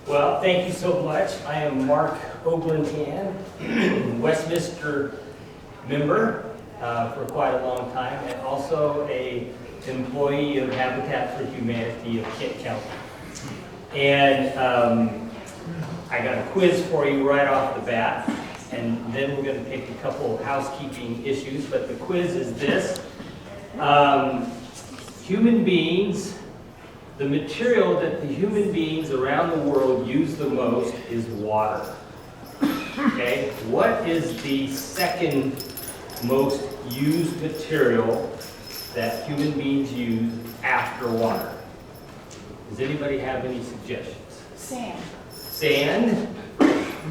Well, thank you so much. I am Mark Ogland-Hand, Westminster member for quite a long time, and also an employee of Habitat for Humanity of Kent County. And I got a quiz for you right off the bat, and then we're going to take a couple of housekeeping issues, but the quiz is this. Human beings, the material that the human beings around the world use the most is water. Okay, what is the second most used material that human beings use after water? Does anybody have any suggestions? Sand. Sand?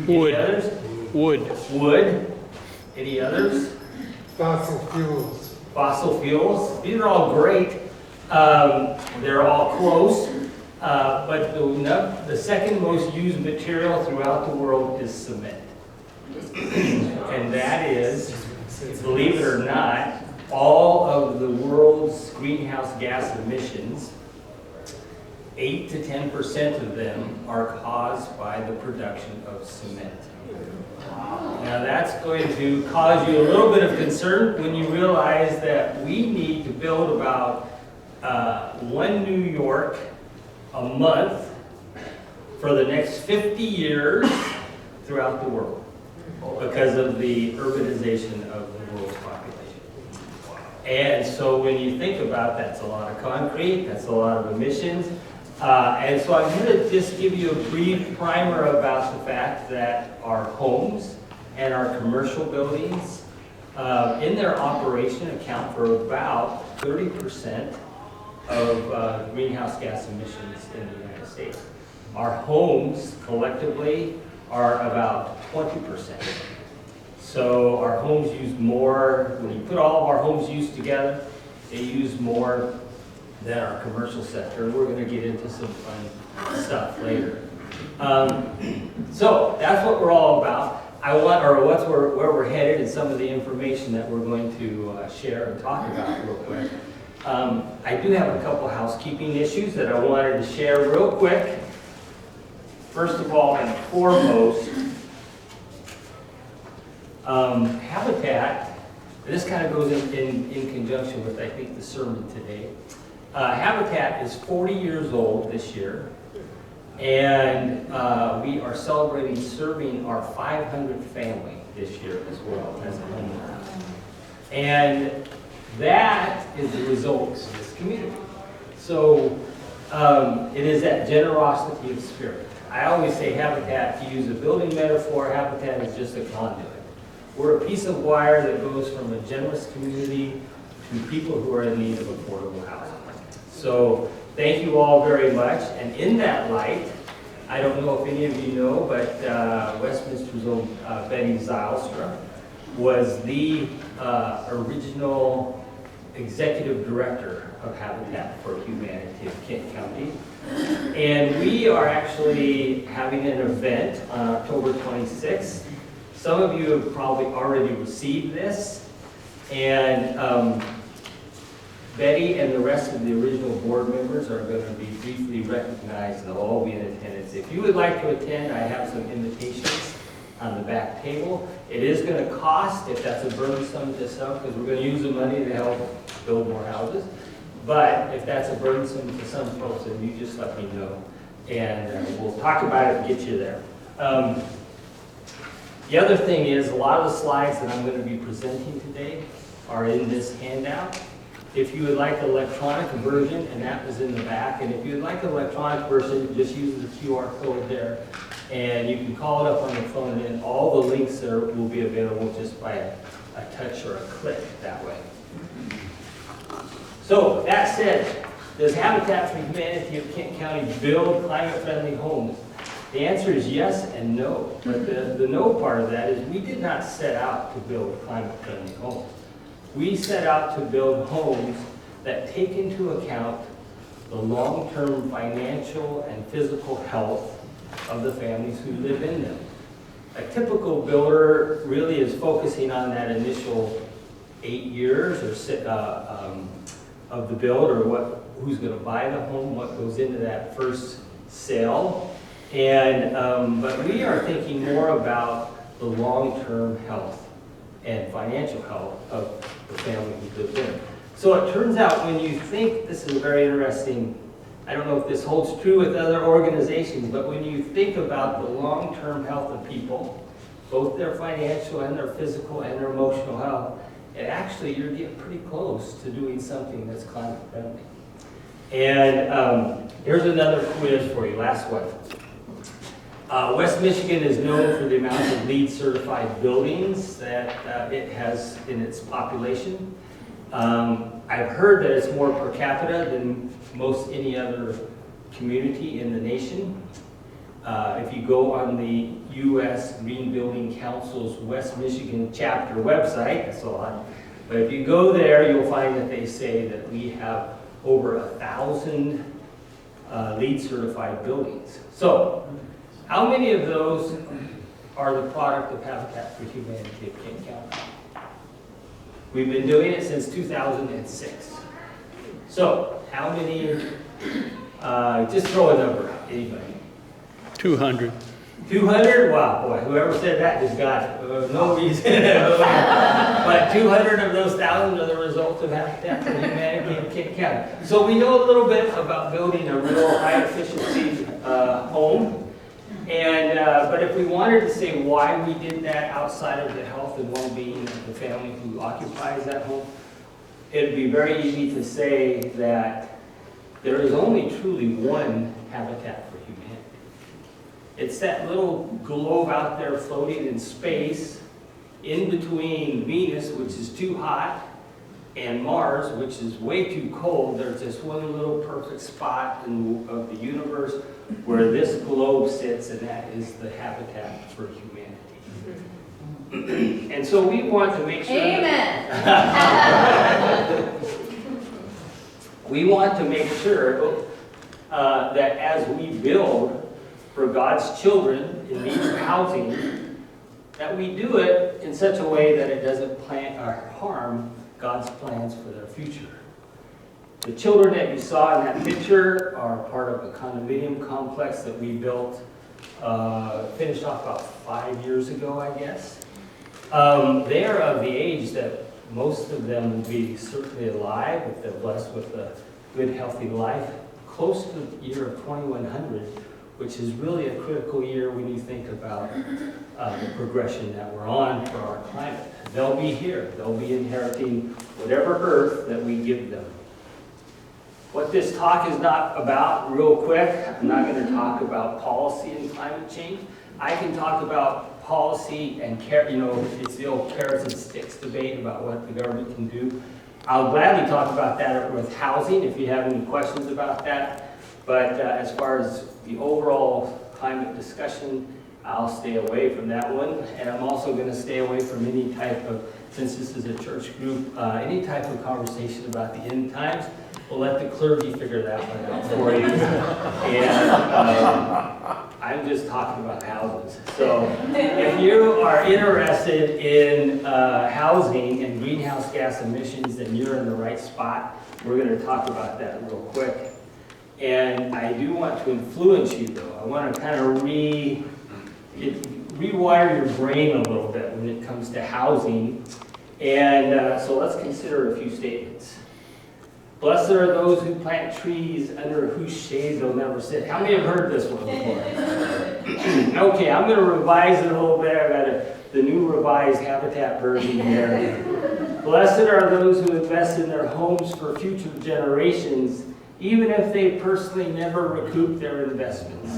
Wood. Any others? Wood. Wood? Any others? Fossil fuels. Fossil fuels? These are all great. They're all close. But the second most used material throughout the world is cement. And that is, believe it or not, all of the world's greenhouse gas emissions, 8 to 10% of them are caused by the production of cement. Now that's going to cause you a little bit of concern when you realize that we need to build about one New York a month for the next 50 years throughout the world because of the urbanization of the world's population. And so when you think about that's a lot of concrete, that's a lot of emissions. And so I'm going to just give you a brief primer about the fact that our homes and our commercial buildings in their operation account for about 30% of greenhouse gas emissions in the United States. Our homes collectively are about 20%. So our homes use more, when you put all of our homes used together, they use more than our commercial sector. We're going to get into some fun stuff later. So that's what we're all about. Where we're headed and some of the information that we're going to share and talk about real quick. I do have a couple housekeeping issues that I wanted to share real quick. First of all and foremost, Habitat, this kind of goes in conjunction with, I think, the sermon today. Habitat is 40 years old this year, and we are celebrating serving our 500th family this year as well as a homeowner. And that is the result of this community. So it is that generosity of spirit. I always say Habitat, to use a building metaphor, Habitat is just a conduit. We're a piece of wire that goes from a generous community to people who are in need of affordable housing. So thank you all very much. And in that light, I don't know if any of you know, but Westminster's own Betty Zylstra was the original executive director of Habitat for Humanity of Kent County. And we are actually having an event on October 26th. Some of you have probably already received this. And Betty and the rest of the original board members are going to be briefly recognized and they'll all be in attendance. If you would like to attend, I have some invitations on the back table. It is going to cost, if that's a burdensome to some, because we're going to use the money to help build more houses. But if that's a burdensome to some folks, then you just let me know. And we'll talk about it and get you there. The other thing is, a lot of the slides that I'm going to be presenting today are in this handout. If you would like the electronic version, and that was in the back, and if you would like an electronic version, just use the QR code there, and you can call it up on the phone, and all the links there will be available just by a touch or a click that way. So, that said, does Habitat for Humanity of Kent County build climate-friendly homes? The answer is yes and no, but the no part of that is we did not set out to build climate-friendly homes. We set out to build homes that take into account the long-term financial and physical health of the families who live in them. A typical builder really is focusing on that initial 8 years of the build, or who's going to buy the home, what goes into that first sale. And, but we are thinking more about the long-term health and financial health of the family who lives in. So it turns out when you think, this is very interesting, I don't know if this holds true with other organizations, but when you think about the long-term health of people, both their financial and their physical and their emotional health, and actually you're getting pretty close to doing something that's climate friendly. And here's another quiz for you, last one. West Michigan is known for the amount of LEED certified buildings that it has in its population. I've heard that it's more per capita than most any other community in the nation. If you go on the U.S. Green Building Council's West Michigan chapter website, that's a lot, but if you go there, you'll find that they say that we have over 1,000 LEED certified buildings. So, how many of those are the product of Habitat for Humanity of King County? We've been doing it since 2006. So, how many, just throw a number out, anybody? 200. 200? Wow, boy, whoever said that just got it. No reason. But 200 of those 1,000 are the result of Habitat for Humanity in King County. So we know a little bit about building a real high efficiency home. And, but if we wanted to say why we did that outside of the health and well-being of the family who occupies that home, it'd be very easy to say that there is only truly one Habitat for Humanity. It's that little globe out there floating in space in between Venus, which is too hot, and Mars, which is way too cold. There's this one little perfect spot of the universe where this globe sits, and that is the Habitat for Humanity. And so we want to make sure we want to make sure that as we build for God's children in need of housing, that we do it in such a way that it doesn't harm God's plans for their future. The children that you saw in that picture are part of a condominium complex that we built, finished off about 5 years ago, I guess. They are of the age that most of them will be certainly alive if they're blessed with a good, healthy life, close to the year of 2100, which is really a critical year when you think about the progression that we're on for our climate. They'll be here. They'll be inheriting whatever earth that we give them. What this talk is not about, real quick, I'm not going to talk about policy and climate change. I can talk about policy and, it's the old carrots and sticks debate about what the government can do. I'll gladly talk about that with housing if you have any questions about that. But as far as the overall climate discussion, I'll stay away from that one. And I'm also going to stay away from any type of, since this is a church group, any type of conversation about the end times. We'll let the clergy figure that one out for you. And I'm just talking about houses. So if you are interested in housing and greenhouse gas emissions, then you're in the right spot. We're going to talk about that real quick. And I do want to influence you, though. I want to kind of rewire your brain a little bit when it comes to housing. And so let's consider a few statements. Blessed are those who plant trees under whose shade they'll never sit. How many have heard this one before? Okay, I'm going to revise it a little bit. I've got the new revised Habitat version here. Blessed are those who invest in their homes for future generations, even if they personally never recoup their investments.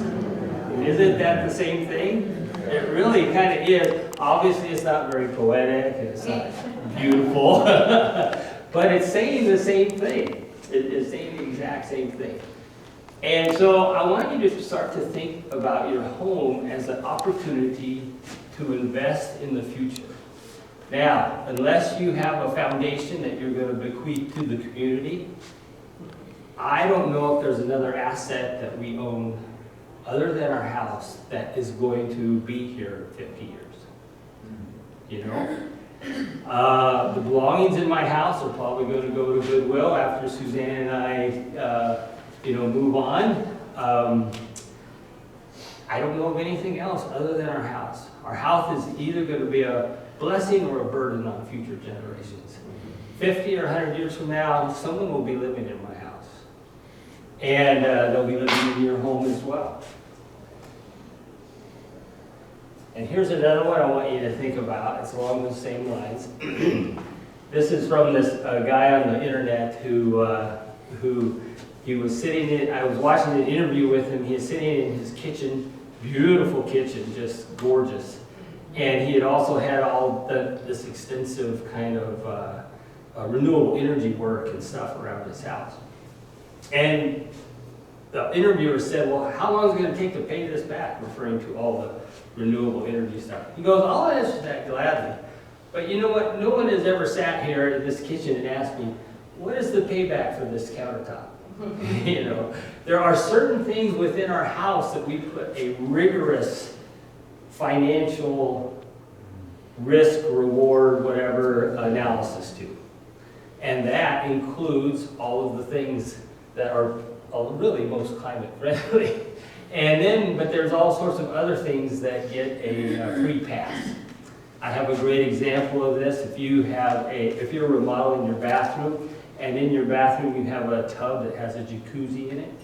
Isn't that the same thing? It really kind of is. Obviously, it's not very poetic, and it's not beautiful, but it's saying the same thing. It's saying the exact same thing. And so I want you to start to think about your home as an opportunity to invest in the future. Now, unless you have a foundation that you're going to bequeath to the community, I don't know if there's another asset that we own other than our house that is going to be here 50 years. You know? The belongings in my house are probably going to go to Goodwill after Suzanne and I, move on. I don't know of anything else other than our house. Our house is either going to be a blessing or a burden on future generations. 50 or 100 years from now, someone will be living in my house. And they'll be living in your home as well. And here's another one I want you to think about. It's along those same lines. This is from this guy on the internet who he was sitting in, I was watching an interview with him. He was sitting in his kitchen, beautiful kitchen, just gorgeous. And he had also had all this extensive kind of renewable energy work and stuff around his house. And the interviewer said, well, how long is it going to take to pay this back, referring to all the renewable energy stuff? He goes, I'll answer that gladly. But you know what? No one has ever sat here in this kitchen and asked me, what is the payback for this countertop? You know, there are certain things within our house that we put a rigorous financial risk, reward, whatever analysis to. And that includes all of the things that are really most climate friendly. And then, but there's all sorts of other things that get a free pass. I have a great example of this. If you're remodeling your bathroom, and in your bathroom you have a tub that has a jacuzzi in it,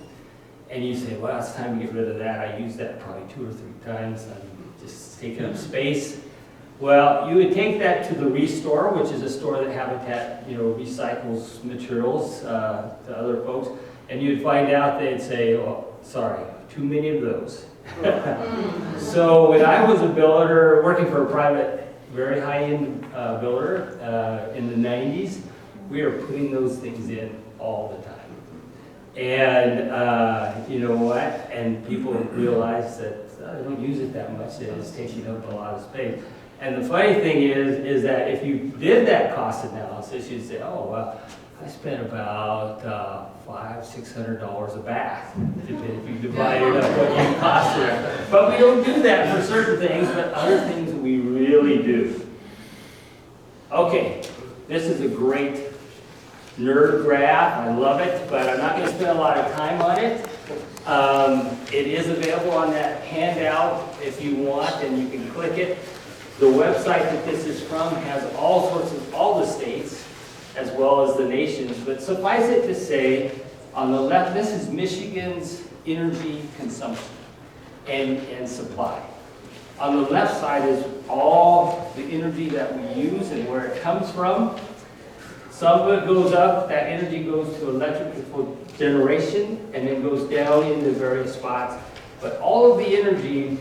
and you say, well, it's time to get rid of that. I use that probably 2 or 3 times. I'm just taking up space. Well, you would take that to the Restore, which is a store that Habitat, recycles materials to other folks, and you'd find out they'd say, oh, sorry, too many of those. So when I was a builder, working for a private, very high-end builder in the 90s, we were putting those things in all the time. And you know what? And people realize that I don't use it that much. It's taking up a lot of space. And the funny thing is that if you did that cost analysis, you'd say, oh, well, I spent about $500–600 a bath if you divided up what you cost there. But we don't do that for certain things, but other things we really do. Okay, this is a great nerd graph. I love it, but I'm not going to spend a lot of time on it. It is available on that handout if you want, and you can click it. The website that this is from has all sorts of, all the states, as well as the nations, but suffice it to say, on the left, this is Michigan's energy consumption and supply. On the left side is all the energy that we use and where it comes from. Some of it goes up, that energy goes to electrical generation, and then goes down into various spots. But all of the energy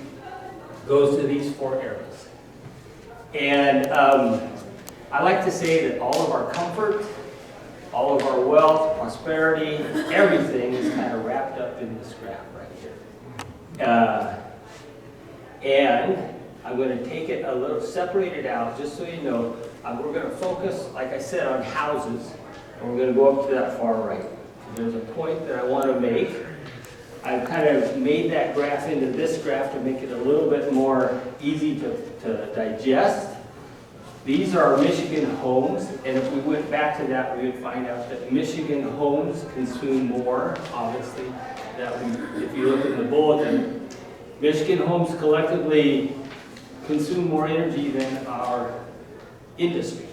goes to these 4 areas. And I like to say that all of our comfort, all of our wealth, prosperity, everything is kind of wrapped up in this graph right here. And I'm going to take it a little, separate it out, just so you know. We're going to focus, like I said, on houses, and we're going to go up to that far right. There's a point that I want to make. I've kind of made that graph into this graph to make it a little bit more easy to digest. These are Michigan homes, and if we went back to that, we would find out that Michigan homes consume more, obviously, if you look at the bulletin. Michigan homes collectively consume more energy than our industry.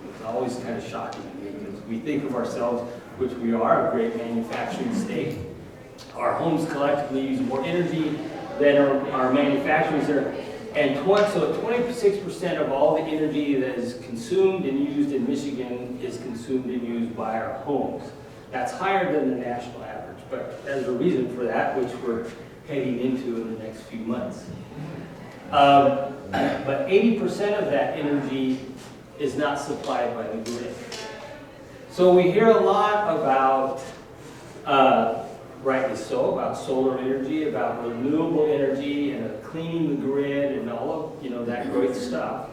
It's always kind of shocking to me because we think of ourselves, which we are, a great manufacturing state. Our homes collectively use more energy than our manufacturers are. And so 26% of all the energy that is consumed and used in Michigan is consumed and used by our homes. That's higher than the national average, but there's a reason for that, which we're heading into in the next few months. But 80% of that energy is not supplied by the grid. So we hear a lot about, rightly so, about solar energy, about renewable energy, and cleaning the grid, and all of that great stuff.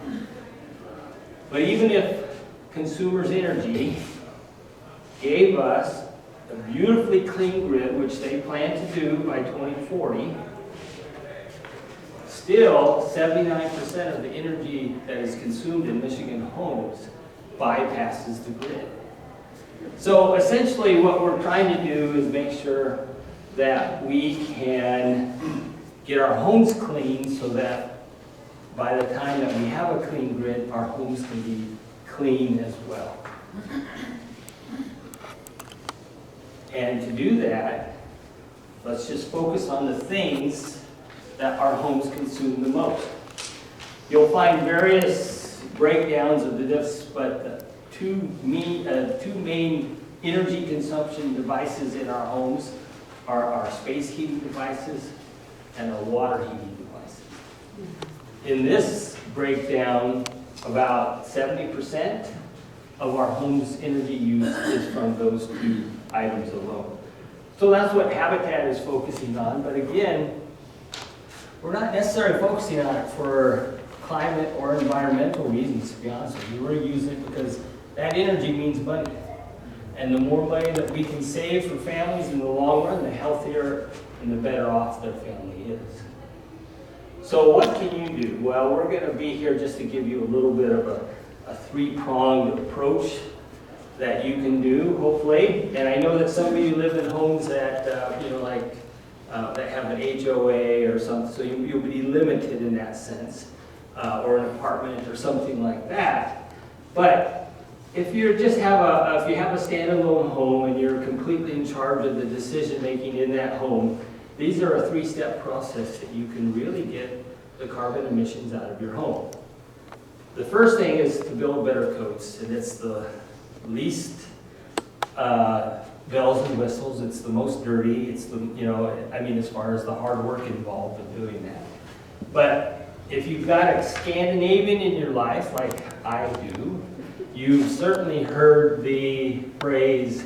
But even if Consumers Energy gave us a beautifully clean grid, which they plan to do by 2040, still 79% of the energy that is consumed in Michigan homes bypasses the grid. So essentially what we're trying to do is make sure that we can get our homes clean so that by the time that we have a clean grid, our homes can be clean as well. And to do that, let's just focus on the things that our homes consume the most. You'll find various breakdowns of the diffs, but two main energy consumption devices in our homes are our space heating devices and our water heating devices. In this breakdown, about 70% of our home's energy use is from those two items alone. So that's what Habitat is focusing on, but again, we're not necessarily focusing on it for climate or environmental reasons, to be honest with you. We're using it because that energy means money. And the more money that we can save for families in the long run, the healthier and the better off their family is. So what can you do? Well, we're going to be here just to give you a little bit of a three-pronged approach that you can do, hopefully. And I know that some of you live in homes that, that have an HOA or something, so you'll be limited in that sense, or an apartment or something like that. But if you just have if you have a standalone home and you're completely in charge of the decision making in that home, these are a three-step process that you can really get the carbon emissions out of your home. The first thing is to build better coats, and it's the least bells and whistles. It's the most dirty. It's the, as far as the hard work involved in doing that. But if you've got a Scandinavian in your life, like I do, you've certainly heard the phrase,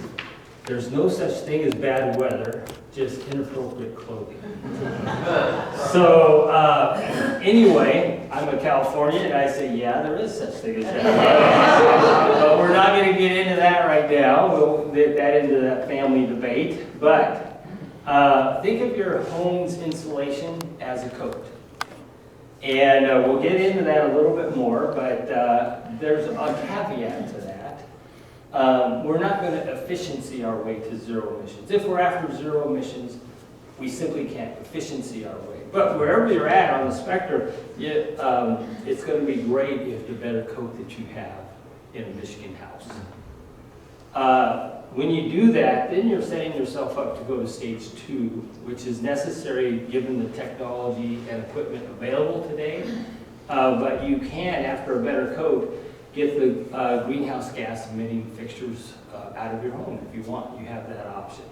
"There's no such thing as bad weather, just inappropriate clothing." So anyway, I'm a Californian, and I say, yeah, there is such thing as bad weather. But we're not going to get into that right now. We'll get that into that family debate. But think of your home's insulation as a coat. And we'll get into that a little bit more, but there's a caveat to that. We're not going to efficiency our way to zero emissions. If we're after zero emissions, we simply can't efficiency our way. But wherever you're at on the spectrum, it's going to be great if the better coat that you have in a Michigan house. When you do that, then you're setting yourself up to go to stage 2, which is necessary given the technology and equipment available today. But you can, after a better coat, get the greenhouse gas emitting fixtures out of your home if you want. You have that option.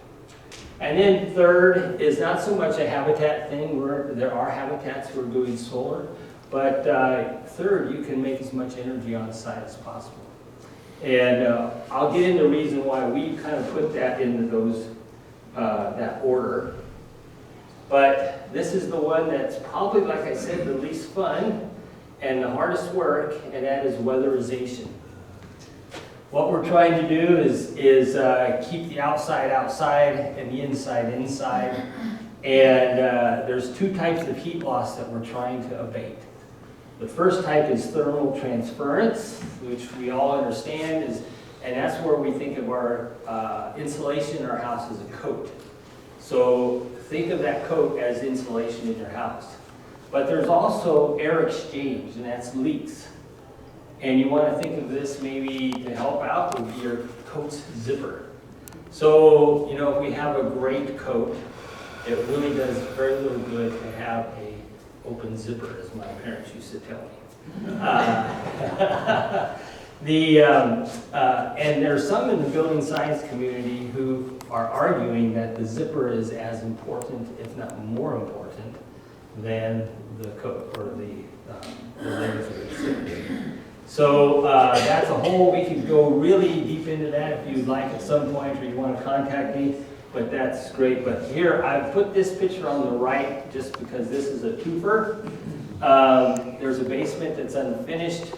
And then third is not so much a habitat thing, where there are habitats who are doing solar, but third, you can make as much energy on site as possible. And I'll get into the reason why we kind of put that into those that order. But this is the one that's probably, like I said, the least fun and the hardest work, and that is weatherization. What we're trying to do is keep the outside outside and the inside inside. And there's two types of heat loss that we're trying to abate. The first type is thermal transference, which we all understand and that's where we think of our insulation in our house as a coat. So think of that coat as insulation in your house. But there's also air exchange, and that's leaks. And you want to think of this maybe to help out would be your coat's zipper. So, if we have a great coat, it really does very little good to have a open zipper, as my parents used to tell me. And there's some in the building science community who are arguing that the zipper is as important, if not more important, than the coat or the legs of the zipper. So that's a whole, we could go really deep into that if you'd like at some point, or you want to contact me, but that's great. But here, I've put this picture on the right just because this is a twofer. There's a basement that's unfinished,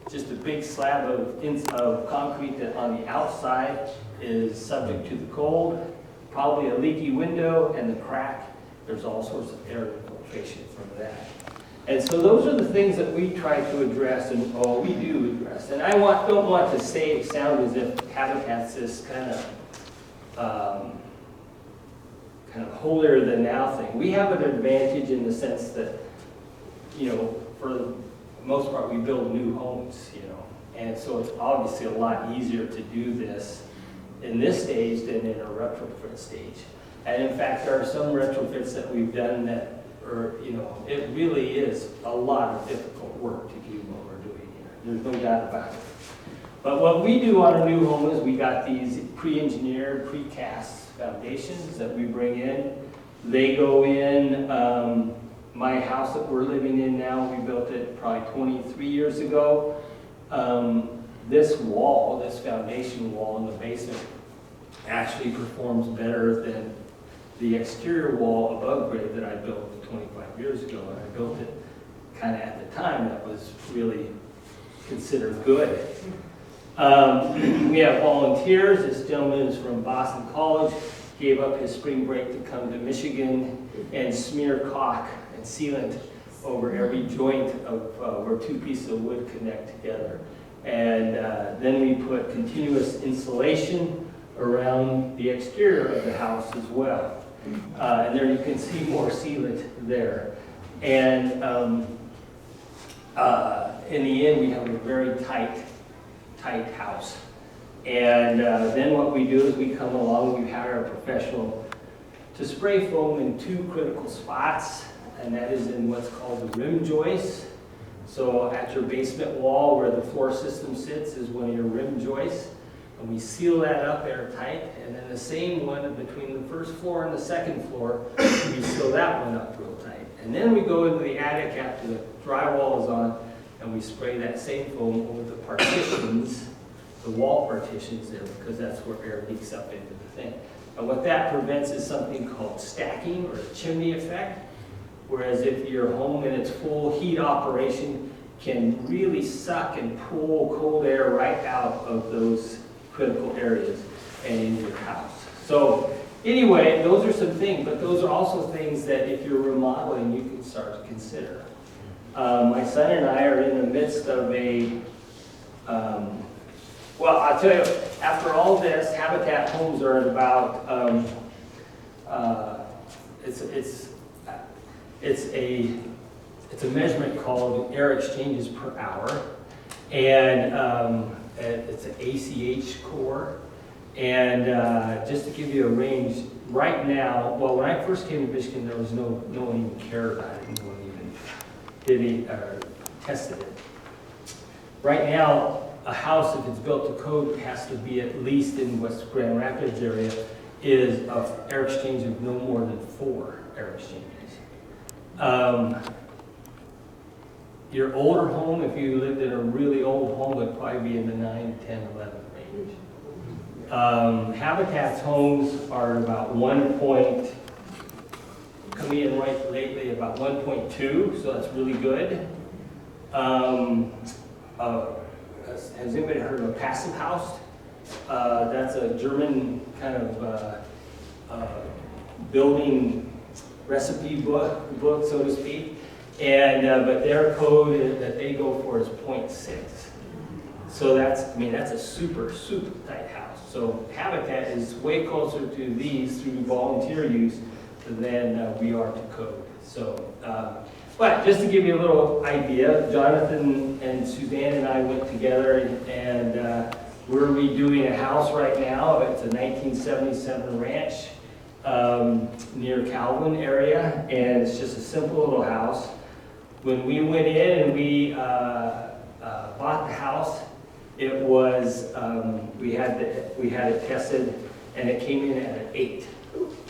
just a big slab of concrete that on the outside is subject to the cold, probably a leaky window, and the crack. There's all sorts of air infiltration from that. And so those are the things that we try to address, and we do address. And I don't want to sound as if Habitat's this kind kind of holier than thou thing. We have an advantage in the sense that, for the most part, we build new homes, and so it's obviously a lot easier to do this in this stage than in a retrofit stage. And in fact, there are some retrofits that we've done that are, it really is a lot of difficult work to do what we're doing here. There's no doubt about it. But what we do on a new home is we got these pre-engineered, precast foundations that we bring in. They go in. My house that we're living in now, we built it probably 23 years ago. This wall, this foundation wall in the basement, actually performs better than the exterior wall above grade that I built 25 years ago. And I built it kind of at the time that was really considered good. We have volunteers. This gentleman is from Boston College, gave up his spring break to come to Michigan and smear caulk and sealant over every joint of where two pieces of wood connect together. And then we put continuous insulation around the exterior of the house as well. And there you can see more sealant there. And in the end, we have a very tight house. And then what we do is we come along, we hire a professional to spray foam in two critical spots, and that is in what's called the rim joist. So at your basement wall where the floor system sits is one of your rim joists, and we seal that up airtight, and then the same one between the first floor and the second floor, we seal that one up real tight. And then we go into the attic after the drywall is on, and we spray that same foam over the partitions, the wall partitions there, because that's where air leaks up into the thing. And what that prevents is something called stacking or a chimney effect, whereas if your home in its full heat operation can really suck and pull cold air right out of those critical areas and into your house. So anyway, those are some things, but those are also things that if you're remodeling, you can start to consider. My son and I are in the midst of a, well, I'll tell you, after all this, Habitat homes are at about, it's a measurement called air exchanges per hour, and it's an ACH core. And just to give you a range, right now, well, when I first came to Michigan, there was no one even cared about it, no one even did it or tested it. Right now, a house, if it's built to code, has to be at least in West Grand Rapids area, is an air exchange of no more than 4 air exchanges. Your older home, if you lived in a really old home, would probably be in the 9, 10, 11 range. Habitat's homes are about coming in right lately about 1.2, so that's really good. Has anybody heard of a passive house? That's a German kind of building recipe book, so to speak. And but their code that they go for is 0.6. So that's a super tight house. So Habitat is way closer to these through volunteer use than we are to code. So, but just to give you a little idea, Jonathan and Suzanne and I went together and we're redoing a house right now. It's a 1977 ranch near Calvin area, and it's just a simple little house. When we went in and we bought the house, it was we had it tested, and it came in at an 8.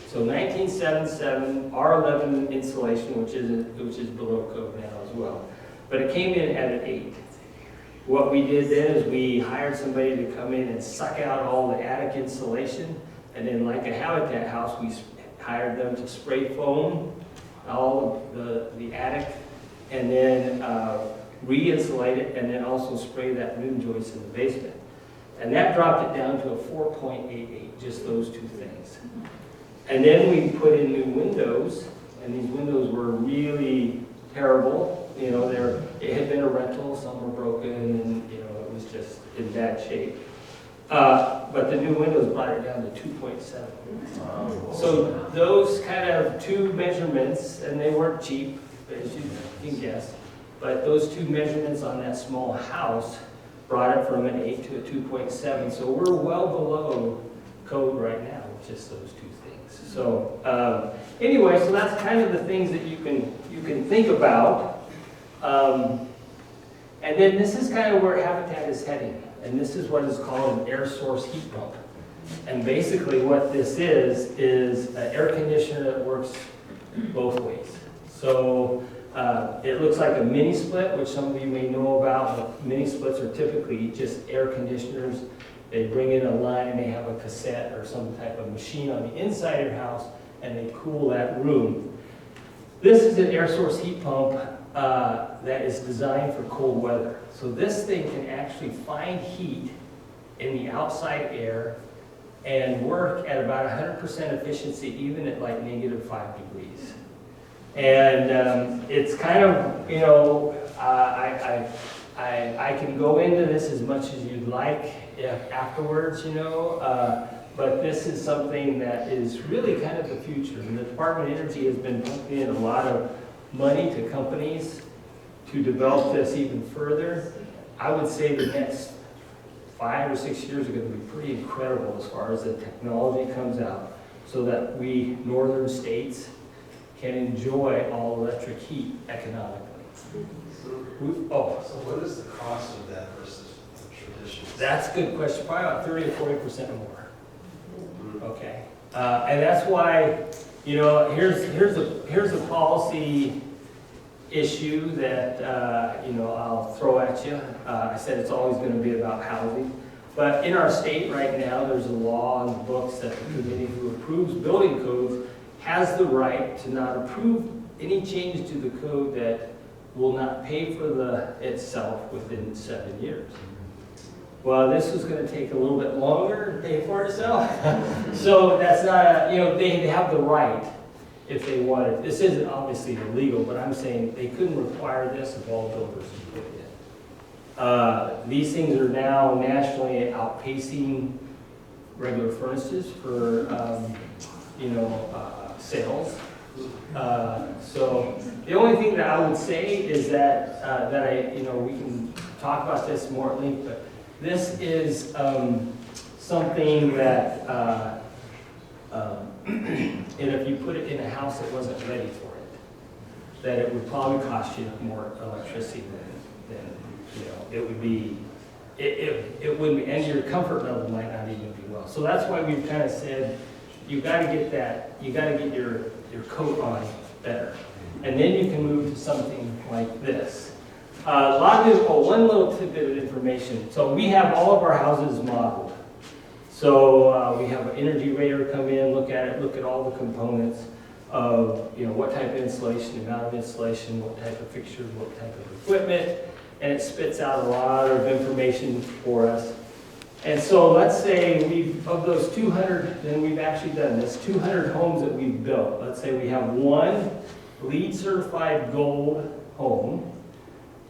So 1977 R11 insulation, which is below code now as well, but it came in at an 8. What we did then is we hired somebody to come in and suck out all the attic insulation, and then like a Habitat house, we hired them to spray foam all of the attic, and then re-insulate it, and then also spray that rim joist in the basement. And that dropped it down to a 4.88, just those two things. And then we put in new windows, and these windows were really terrible. It had been a rental, some were broken, and it was just in bad shape. But the new windows brought it down to 2.7. So those kind of two measurements, and they weren't cheap, as you can guess, but those two measurements on that small house brought it from an 8 to a 2.7. So we're well below code right now with just those two things. So anyway, so that's kind of the things that you can think about. And then this is kind of where Habitat is heading. And this is what is called an air source heat pump. And basically what this is an air conditioner that works both ways. So it looks like a mini split, which some of you may know about. But mini splits are typically just air conditioners. They bring in a line and they have a cassette or some type of machine on the inside of your house and they cool that room. This is an air source heat pump that is designed for cold weather. So this thing can actually find heat in the outside air and work at about 100% efficiency even at like -5 degrees. And it's kind of, you know, I can go into this as much as you'd like afterwards, you know, but this is something that is really kind of the future. And the Department of Energy has been pumping in a lot of money to companies to develop this even further. I would say the next 5 or 6 years are going to be pretty incredible as far as the technology comes out so that we northern states can enjoy all electric heat economically. So what is the cost of that versus the traditional? That's a good question. Probably about 30 to 40% more. Okay, and that's why, you know, here's a policy issue that you know, I'll throw at you. I said it's always going to be about housing, but in our state right now, there's a law on the books that the committee who approves building codes has the right to not approve any change to the code that will not pay for itself within 7 years. Well, this was going to take a little bit longer to pay for itself. So that's not, you know, they have the right if they wanted. This isn't obviously illegal, but I'm saying they couldn't require this if all builders put it in. These things are now nationally outpacing regular furnaces for, you know, sales. So the only thing that I would say is that you know, we can talk about this more at length, but this is something that, and if you put it in a house that wasn't ready for it, that it would probably cost you more electricity than you know, it would be, it wouldn't be, and your comfort level might not even be well. So that's why we've kind of said, you got to get that, you got to get your coat on better. And then you can move to something like this. One little tidbit of information. So we have all of our houses modeled. So we have an energy rater come in, look at it, look at all the components of, you know, what type of insulation, amount of insulation, what type of fixtures, what type of equipment, and it spits out a lot of information for us. And so let's say of those 200, and we've actually done this, 200 homes that we've built, let's say we have one LEED certified gold home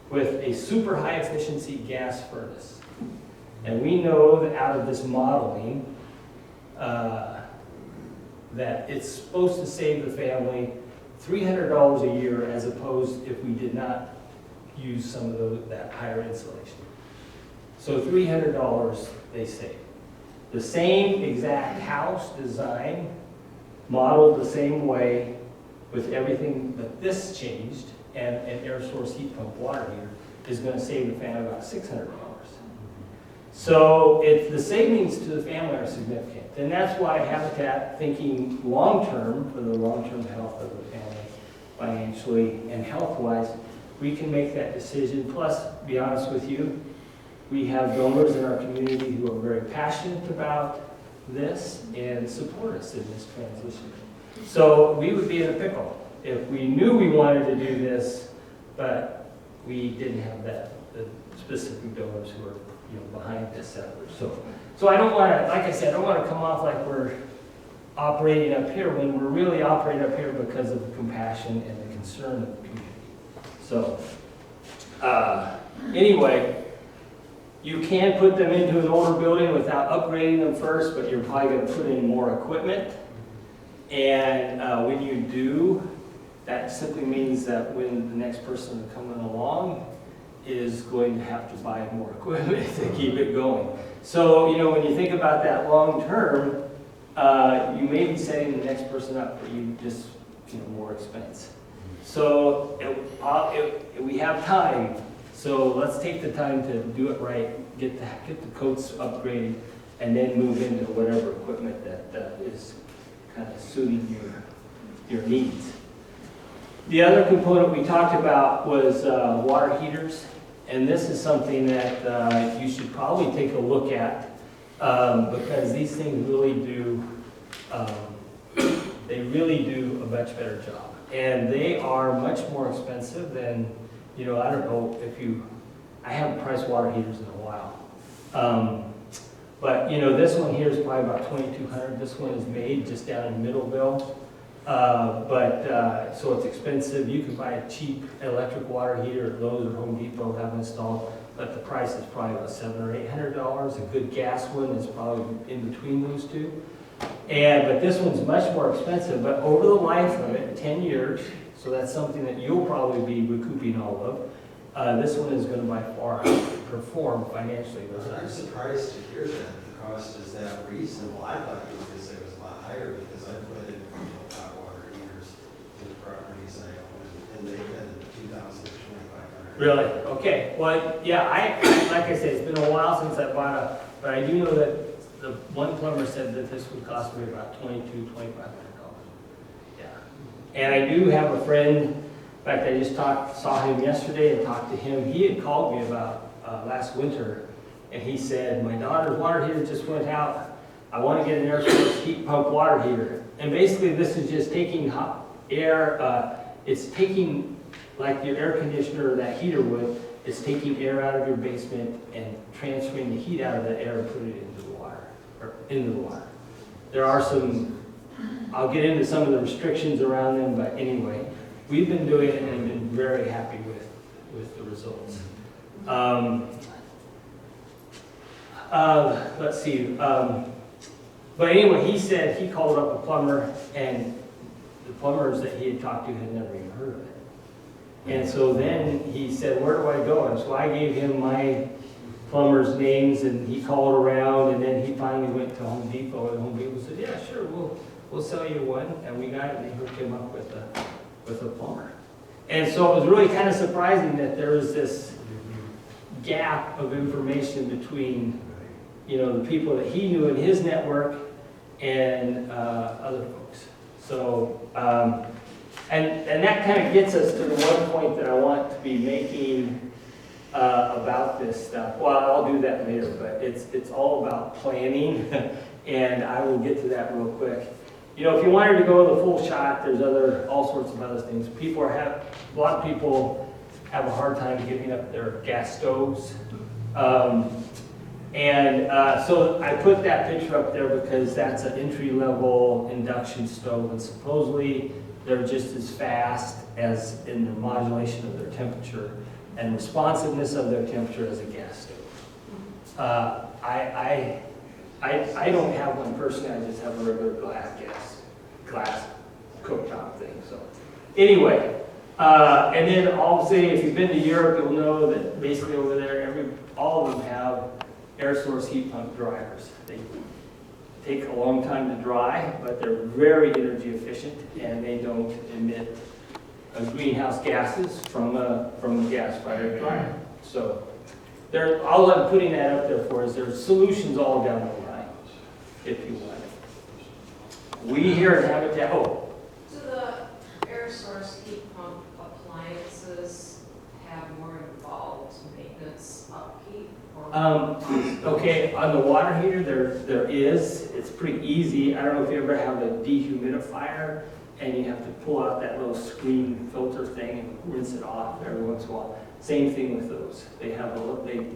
with a super high efficiency gas furnace. And we know that out of this modeling, that it's supposed to save the family $300 a year as opposed if we did not use some of that higher insulation. So $300 they save. The same exact house design, modeled the same way with everything, but this changed, and an air source heat pump water heater is going to save the family about $600. So the savings to the family are significant. And that's why Habitat, thinking long-term for the long-term health of the family, financially and health-wise, we can make that decision. Plus, to be honest with you, we have donors in our community who are very passionate about this and support us in this transition. So we would be in a pickle if we knew we wanted to do this, but we didn't have the specific donors who are, you know, behind this effort. So I don't want to, like I said, I don't want to come off like we're operating up here when we're really operating up here because of the compassion and the concern of the community. So anyway, You can put them into an older building without upgrading them first, but you're probably going to put in more equipment. And when you do, that simply means that when the next person coming along is going to have to buy more equipment to keep it going. So, you know, when you think about that long term, you may be setting the next person up for you just, you know, more expense. So we have time. So let's take the time to do it right, get the coats upgraded, and then move into whatever equipment that is kind of suiting your needs. The other component we talked about was water heaters, and this is something that you should probably take a look at because these things really do, they really do a much better job. And they are much more expensive than, you know, I don't know if I haven't priced water heaters in a while. But, you know, this one here is probably about $2,200. This one is made just down in Middleville. So it's expensive. You can buy a cheap electric water heater at Lowe's or Home Depot, have them installed, but the price is probably about $700 or $800. A good gas one is probably in between those two. But this one's much more expensive, but over the life of it, 10 years, so that's something that you'll probably be recouping all of, this one is going to by far perform financially with I'm us. surprised to hear that the cost is that reasonable. I thought you were going to say it was a lot higher because I put in hot water heaters in the properties I own, and they've been 2,000 to 2,500. Really? Okay. Well, yeah, like I said, it's been a while since I bought but I do know that the one plumber said that this would cost me about $2,200, $2,500. Yeah. And I do have a friend, in fact, I just saw him yesterday and talked to him. He had called me about last winter, and he said, my daughter's water heater just went out. I want to get an air source heat pump water heater. And basically this is just taking hot air, it's taking, like your air conditioner or that heater would, it's taking air out of your basement and transferring the heat out of the air and putting it into the water, or into the water. There are some, I'll get into some of the restrictions around them, but anyway, we've been doing it and been very happy with the results. Let's see. But anyway, he said he called up a plumber, and the plumbers that he had talked to had never even heard of it. And so then he said, where do I go? And so I gave him my plumbers' names, and he called around, and then he finally went to Home Depot, and Home Depot said, yeah, sure, we'll sell you one. And we got it, and they hooked him up with a plumber. And so it was really kind of surprising that there was this gap of information between, you know, the people that he knew in his network and other folks. So, and that kind of gets us to the one point that I want to be making about this stuff. Well, I'll do that later, but it's all about planning, and I will get to that real quick. You know, if you wanted to go the full shot, there's all sorts of other things. A lot of people have a hard time giving up their gas stoves. So I put that picture up there because that's an entry-level induction stove, and supposedly they're just as fast as in the modulation of their temperature and responsiveness of their temperature as a gas stove. I don't have one personally, I just have a regular glass cooktop thing. So anyway, and then obviously if you've been to Europe, you'll know that basically over there, all of them have air source heat pump dryers. They take a long time to dry, but they're very energy efficient, and they don't emit greenhouse gases from a gas-fired dryer. So all I'm putting that up there for is there's solutions all down the line, if you want it. We here at Habitat, Do the air source heat pump appliances have more involved maintenance upkeep? Okay, on the water heater, there is. It's pretty easy. I don't know if you ever have a dehumidifier and you have to pull out that little screen filter thing and rinse it off every once in a while. Same thing with those. They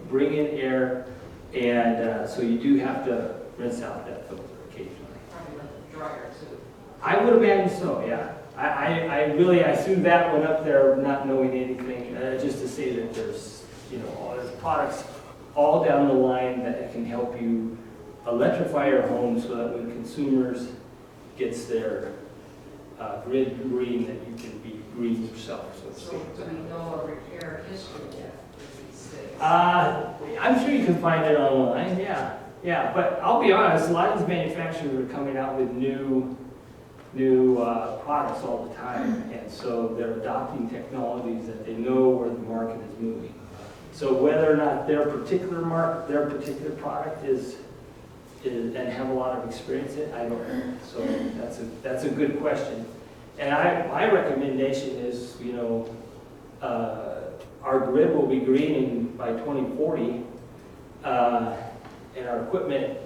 bring in air, and so you do have to rinse out that filter occasionally. Probably like the dryer too. I would imagine so, yeah. I threw that one up there not knowing anything, just to say that there's, you know, there's products all down the line that can help you electrify your home so that when consumers gets their grid green, that you can be green yourself, so to So speak. do we know a repair history yet for these things? I'm sure you can find it online, yeah. But I'll be honest, a lot of these manufacturers are coming out with new products all the time, and so they're adopting technologies that they know where the market is moving. So whether or not their particular product is and have a lot of experience in it, I don't know. So that's a good question. And my recommendation is, our grid will be green by 2040, and our equipment,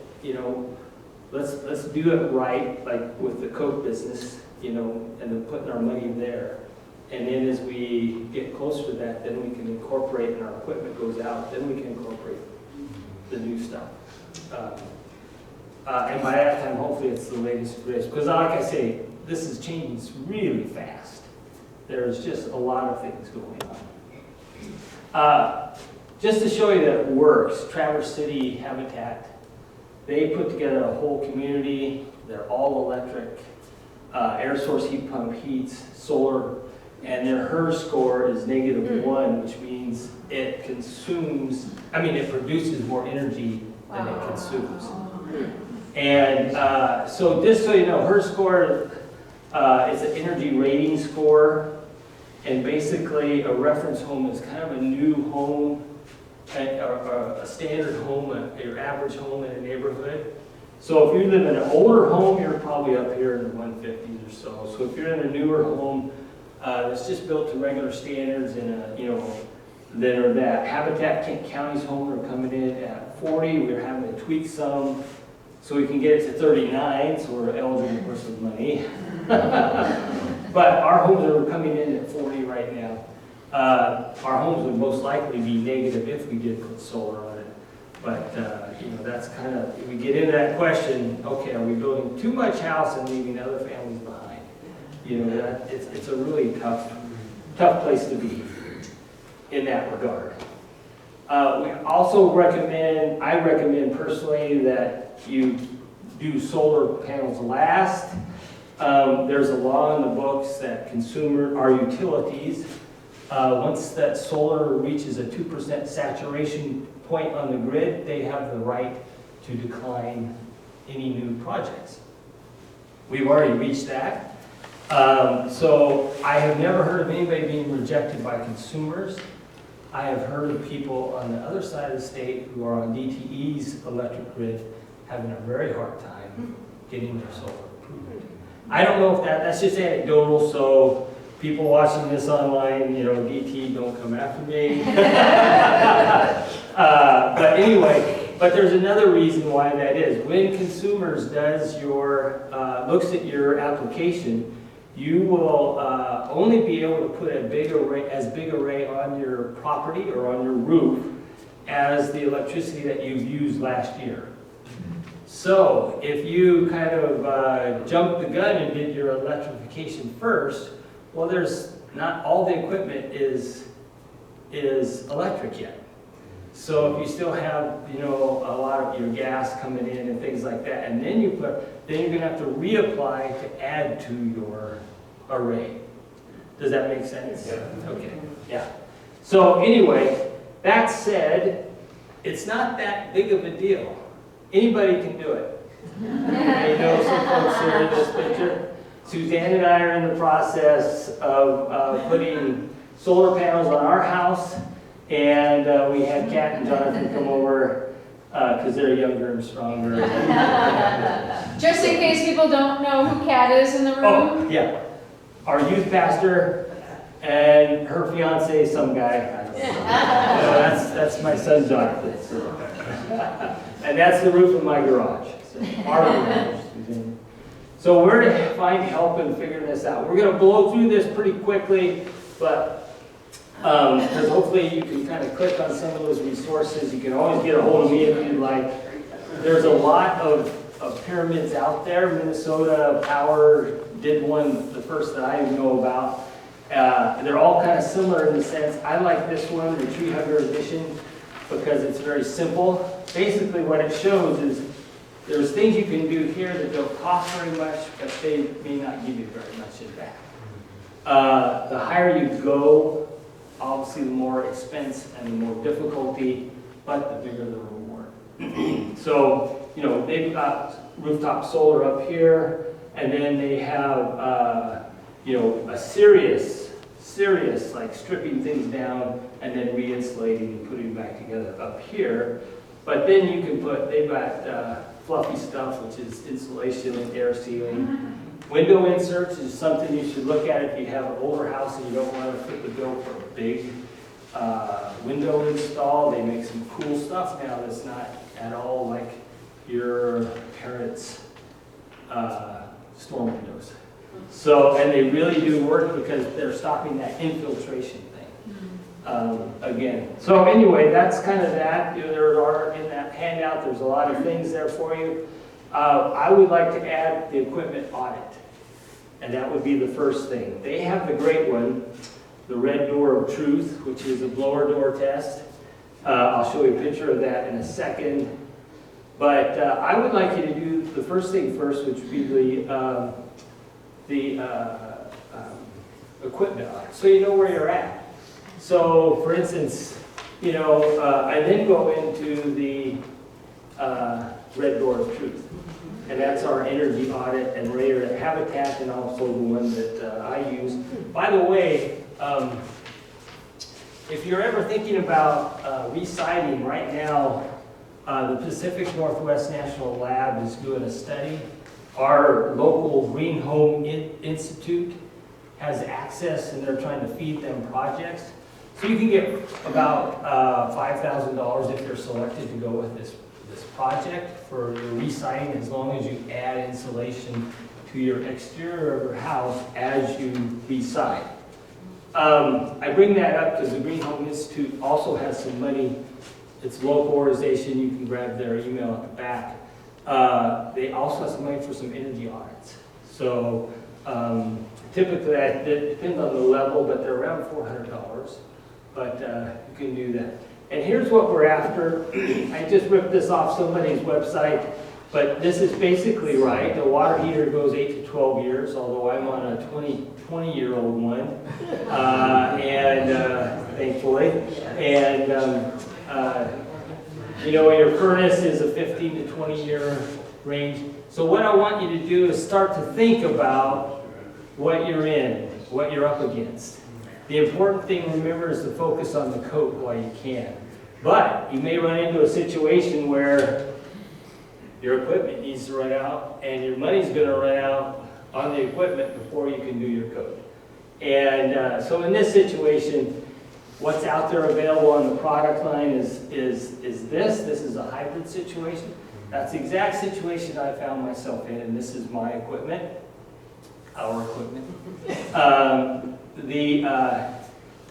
let's do it right, like with the Coke business, and then putting our money there. And then as we get closer to that, then we can incorporate, and our equipment goes out, then we can incorporate the new stuff. And by that time, hopefully it's the latest grids. Because like I say, this is changing really fast. There's just a lot of things going on. Just to show you that it works, Traverse City Habitat, they put together a whole community. They're all electric, air source heat pump heats, solar, and their HERS score is -1, which means it produces more energy than it consumes. And so just so you know, HERS score is an energy rating score, and basically a reference home is kind of a new home, a standard home, your average home in a neighborhood. So if you live in an older home, you're probably up here in the 150s or so. So if you're in a newer home that's just built to regular standards that Habitat Kent County's homes are coming in at 40. We're having to tweak some so we can get it to 39, so we're eligible for some money. But our homes are coming in at 40 right now. Our homes would most likely be negative if we did put solar on it. But, that's kind of, if we get into that question, okay, are we building too much house and leaving other families behind? It's a really tough place to be in that regard. We also I recommend personally that you do solar panels last. There's a law in the books that our utilities, once that solar reaches a 2% saturation point on the grid, they have the right to decline any new projects. We've already reached that. So I have never heard of anybody being rejected by consumers. I have heard of people on the other side of the state who are on DTE's electric grid having a very hard time getting their solar approved. I don't know if that's just anecdotal, so people watching this online, DTE, don't come after me. But anyway, there's another reason why that is. When consumers looks at your application, you will only be able to put as big array on your property or on your roof as the electricity that you've used last year. So if you kind of jumped the gun and did your electrification first, well, not all the equipment is electric yet. So if you still have, a lot of your gas coming in and things like that, and then you're going to have to reapply to add to your array. Does that make sense? Yeah. Okay. Yeah. So anyway, that said, it's not that big of a deal. Anybody can do it. You know some folks here in this picture. Suzanne and I are in the process of putting solar panels on our house, and we had Kat and Jonathan come over because they're younger and stronger. Just in case people don't know who Kat is in the room. Oh, yeah. Our youth pastor and her fiance, some guy. I don't know. That's my son Jonathan. So. And that's the roof of my garage. So, our garage. So we're to find help in figuring this out. We're going to blow through this pretty quickly, but because hopefully you can kind of click on some of those resources. You can always get a hold of me if you'd like. There's a lot of pyramids out there. Minnesota Power did one, the first that I know about. They're all kind of similar in the sense, I like this one, the tree hugger edition, because it's very simple. Basically what it shows is there's things you can do here that don't cost very much, but they may not give you very much in back. The higher you go, obviously the more expense and the more difficulty, but the bigger the reward. So, you know, they've got rooftop solar up here, and then they have, you know, a serious, like stripping things down and then re-insulating and putting back together up here. But then you can put, they've got fluffy stuff, which is insulation and air sealing. Window inserts is something you should look at if you have an older house and you don't want to fit the bill for a big window install. They make some cool stuff now that's not at all like your parents' storm windows. So, and they really do work because they're stopping that infiltration thing. Again, so anyway, that's kind of that. You know, there are in that handout, there's a lot of things there for you. I would like to add the equipment audit, and that would be the first thing. They have the great one, the red door of truth, which is a blower door test. I'll show you a picture of that in a second. But I would like you to do the first thing first, which would be the equipment audit, so you know where you're at. So, for instance, you know, I then go into the red door of truth, and that's our energy audit and radar at Habitat, and also the one that I use. By the way, if you're ever thinking about re-siding, right now, the Pacific Northwest National Lab is doing a study. Our local Green Home Institute has access, and they're trying to feed them projects. So you can get about $5,000 if you're selected to go with this project for your re-siding, as long as you add insulation to your exterior of your house as you re-side. I bring that up because the Green Home Institute also has some money. It's a local organization. You can grab their email at the back. They also have some money for some energy audits. So typically, it depends on the level, but they're around $400. But you can do that. And here's what we're after. I just ripped this off somebody's website, but this is basically right. The water heater goes 8 to 12 years, although I'm on a 20-year-old one, and thankfully. And you know, your furnace is a 15 to 20-year range. So what I want you to do is start to think about what you're in, what you're up against. The important thing, remember, is to focus on the coat while you can. But you may run into a situation where your equipment needs to run out, and your money's going to run out on the equipment before you can do your coat. And so in this situation, what's out there available on the product line is this. This is a hybrid situation. That's the exact situation I found myself in, and this is my equipment, our equipment.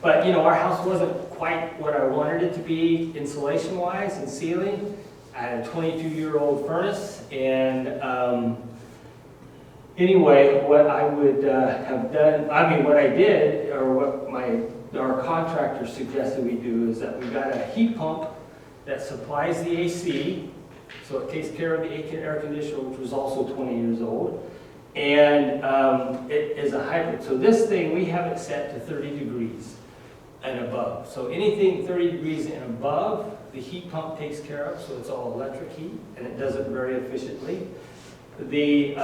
But you know, our house wasn't quite what I wanted it to be insulation-wise and sealing. I had a 22-year-old furnace, and anyway, what I would have done, what I did, or what our contractor suggested we do, is that we got a heat pump that supplies the AC, so it takes care of the air conditioner, which was also 20 years old. And it is a hybrid. So this thing, we have it set to 30 degrees and above. So anything 30 degrees and above, the heat pump takes care of, so it's all electric heat, and it does it very efficiently. The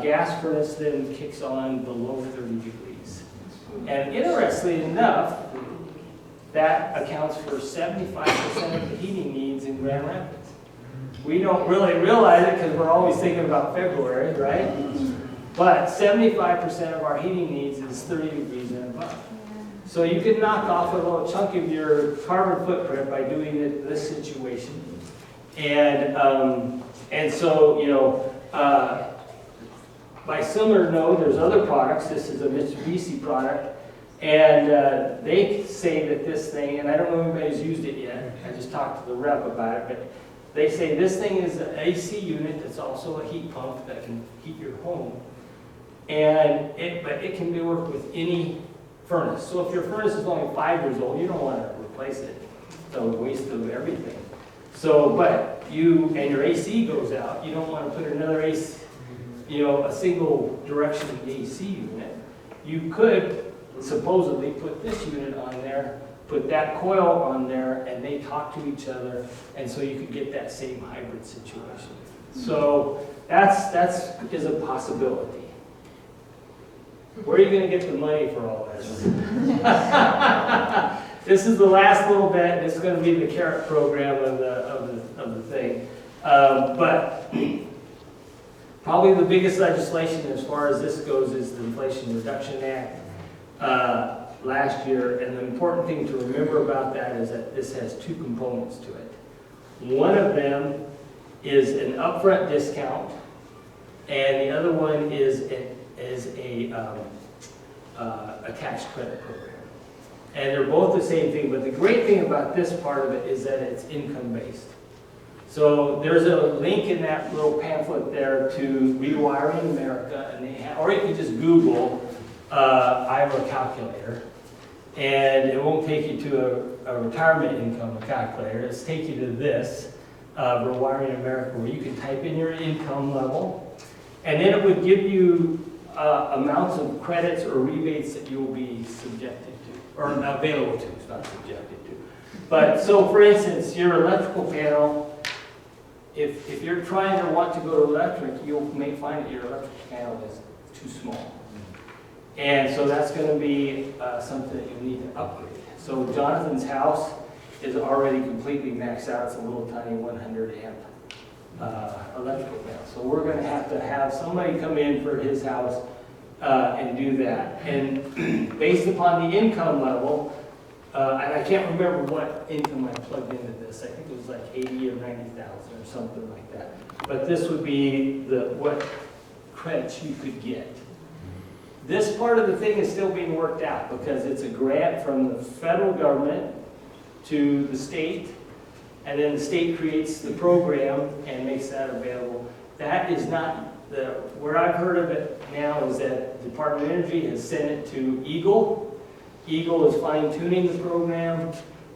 gas furnace then kicks on below 30 degrees. And interestingly enough, that accounts for 75% of the heating needs in Grand Rapids. We don't really realize it because we're always thinking about February, right? But 75% of our heating needs is 30 degrees and above. So you can knock off a little chunk of your carbon footprint by doing it this situation. And so, you know, by similar note, there's other products. This is a Mitsubishi product. And they say that this thing, and I don't know if anybody's used it yet. I just talked to the rep about it. But they say this thing is an AC unit that's also a heat pump that can heat your home. But it can be worked with any furnace. So if your furnace is only 5 years old, you don't want to replace it. a waste of everything. So, but you, and your AC goes out, you don't want to put another AC, a single direction AC unit. You could supposedly put this unit on there, put that coil on there, and they talk to each other, and so you could get that same hybrid situation. So that's is a possibility. Where are you going to get the money for all this? This is the last little bit. This is going to be the carrot program of the thing. But probably the biggest legislation as far as this goes is the Inflation Reduction Act last year. And the important thing to remember about that is that this has two components to it. One of them is an upfront discount, and the other one is a tax credit program. And they're both the same thing, but the great thing about this part of it is that it's income-based. So there's a link in that little pamphlet there to Rewiring America, and or you can just Google IRA calculator, and it won't take you to a retirement income calculator. It'll take you to this, Rewiring America, where you can type in your income level, and then it would give you amounts of credits or rebates that you will be subjected to, or available to, it's not subjected to. But so for instance, your electrical panel, if you're trying to want to go to electric, you may find that your electrical panel is too small. And so that's going to be something that you need to upgrade. So Jonathan's house is already completely maxed out. It's a little tiny 100 amp electrical panel. So we're going to have somebody come in for his house and do that. And based upon the income level, and I can't remember what income I plugged into this. I think it was like 80 or 90,000 or something like that. But this would be what credits you could get. This part of the thing is still being worked out because it's a grant from the federal government to the state, and then the state creates the program and makes that available. That is not where I've heard of it now is that the Department of Energy has sent it to Eagle. Eagle is fine-tuning the program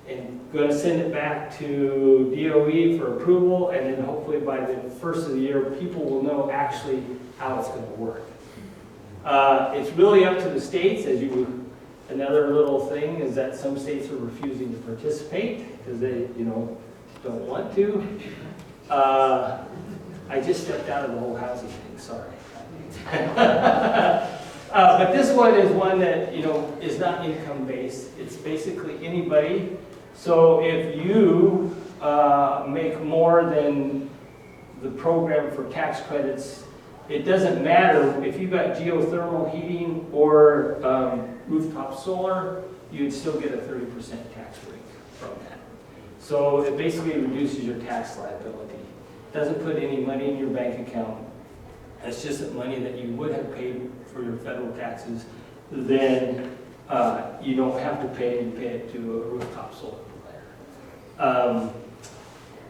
and going to send it back to DOE for approval, and then hopefully by the first of the year, people will know actually how it's going to work. It's really up to the states. Another little thing is that some states are refusing to participate because they, don't want to. I just stepped out of the whole housing thing, sorry. But this one is one that, is not income-based. It's basically anybody. So if you make more than the program for tax credits, it doesn't matter if you've got geothermal heating or rooftop solar, you'd still get a 30% tax rate from that. So it basically reduces your tax liability. It doesn't put any money in your bank account. It's just money that you would have paid for your federal taxes. Then you don't have to pay, you pay it to a rooftop solar provider.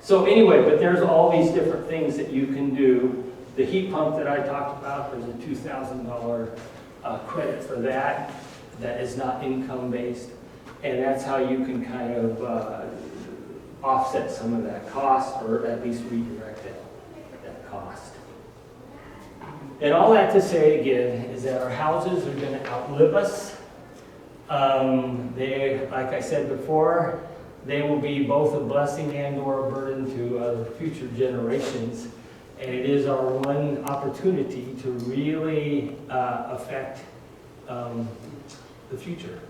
So anyway, but there's all these different things that you can do. The heat pump that I talked about, there's a $2,000 credit for that. That is not income-based. And that's how you can kind of offset some of that cost, or at least redirect that cost. And all that to say again is that our houses are going to outlive us. They, like I said before, they will be both a blessing and or a burden to future generations. And it is our one opportunity to really affect the future.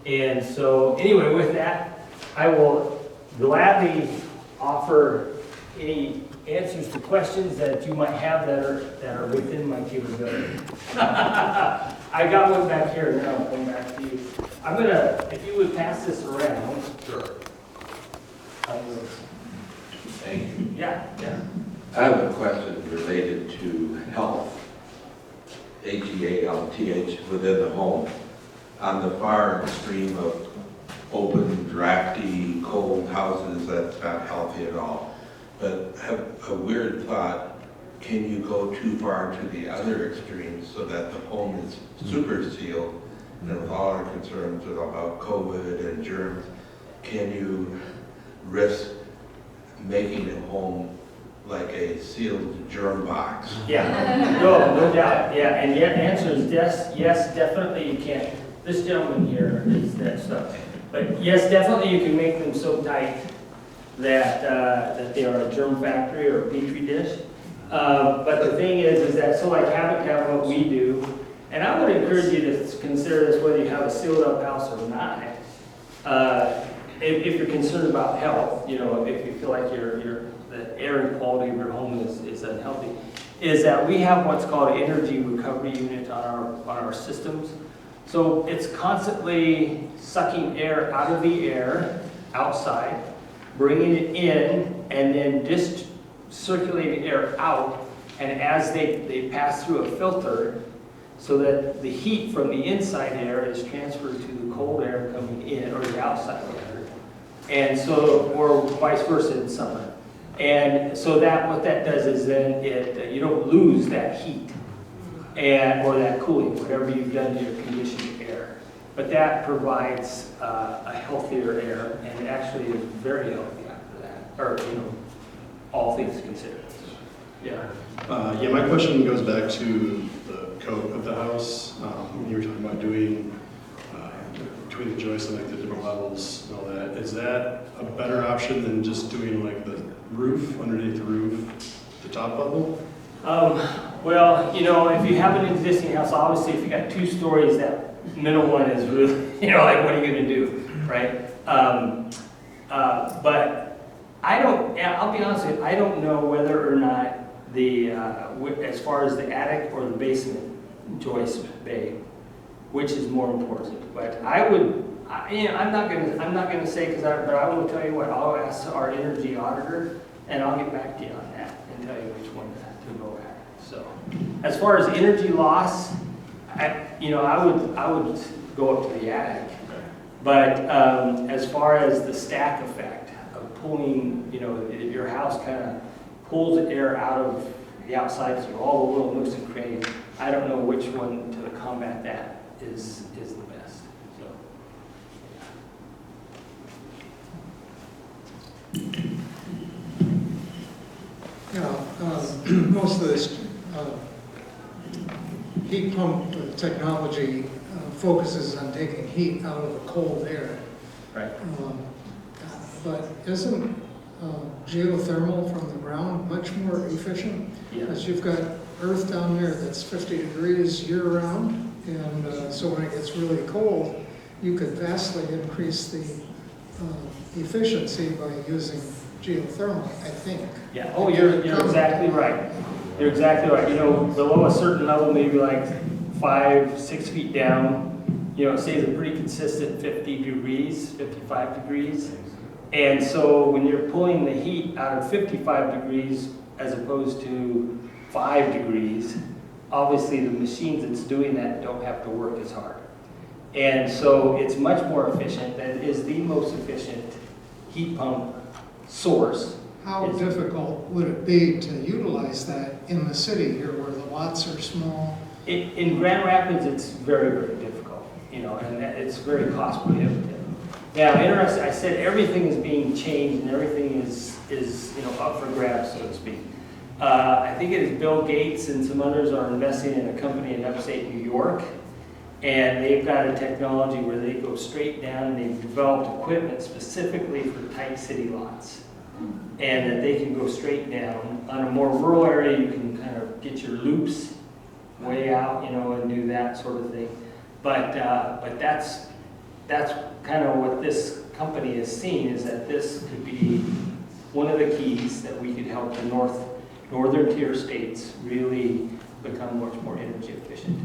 And so anyway, with that, I will gladly offer any answers to questions that you might have that are within my capability. I got one back here, and then I'll come back to you. I'm gonna, if you would pass this around. Sure. Thank you. Yeah. I have a question related to health, HEALTH, within the home. On the far extreme of open, drafty, cold houses, that's not healthy at all. But I have a weird thought, can you go too far to the other extreme so that the home is super sealed, and with all our concerns about COVID and germs, can you risk making a home like a sealed germ box? Yeah, no doubt, yeah, and the answer is yes, definitely you can. This gentleman here is that stuff. But yes, definitely you can make them so tight that they are a germ factory or a petri dish. But the thing is that, so like Habitat, what we do, and I would encourage you to consider this whether you have a sealed up house or not. If you're concerned about health, if you feel like the air quality of your home is unhealthy, is that we have what's called an energy recovery unit on our systems. So it's constantly sucking air out of the air outside, bringing it in, and then just circulating air out. And as they pass through a filter, so that the heat from the inside air is transferred to the cold air coming in, or the outside air. And so, or vice versa in summer. And so what that does is then you don't lose that heat or that cooling, whatever you've done to your conditioned air. But that provides a healthier air, and it actually is very healthy after that, or all things considered. Yeah. Yeah, my question goes back to the coat of the house. You were talking about doing between the joists and like the different levels and all that. Is that a better option than just doing like the roof, underneath the roof, the top level? Well, if you have an existing house, obviously if you got 2 stories, that middle one is really, like what are you going to do, right? But I'll be honest with you, I don't know whether or not as far as the attic or the basement joist bay, which is more important. But I'm not gonna say but I will tell you what, I'll ask our energy auditor and I'll get back to you on that and tell you which one to go at. So, as far as energy loss, I would go up to the attic. But as far as the stack effect of pulling, your house kind of pulls the air out of the outside through all the little nooks and crannies. I don't know which one to combat that is the best. So. Most of this heat pump technology focuses on taking heat out of the cold air. Right. But isn't geothermal from the ground much more efficient? Yeah. Because you've got earth down there that's 50 degrees year-round, and so when it gets really cold, you could vastly increase the efficiency by using geothermal, I think. Yeah. Oh, you're exactly right. You're exactly right. Below a certain level, maybe like 5-6 feet down, it stays a pretty consistent 50 degrees, 55 degrees. And so when you're pulling the heat out of 55 degrees as opposed to 5 degrees, obviously the machines that's doing that don't have to work as hard. And so it's much more efficient. That is the most efficient heat pump source. How difficult would it be to utilize that in the city here where the lots are small? In Grand Rapids, it's very, very difficult, and it's very cost prohibitive. Now, interesting, I said everything is being changed and everything is up for grabs, so to speak. I think it is Bill Gates and some others are investing in a company in upstate New York, and they've got a technology where they go straight down and they've developed equipment specifically for tight city lots. And that they can go straight down. On a more rural area, you can kind of get your loops way out, and do that sort of thing. But that's kind of what this company is seeing, is that this could be one of the keys that we could help the northern tier states really become much more energy efficient.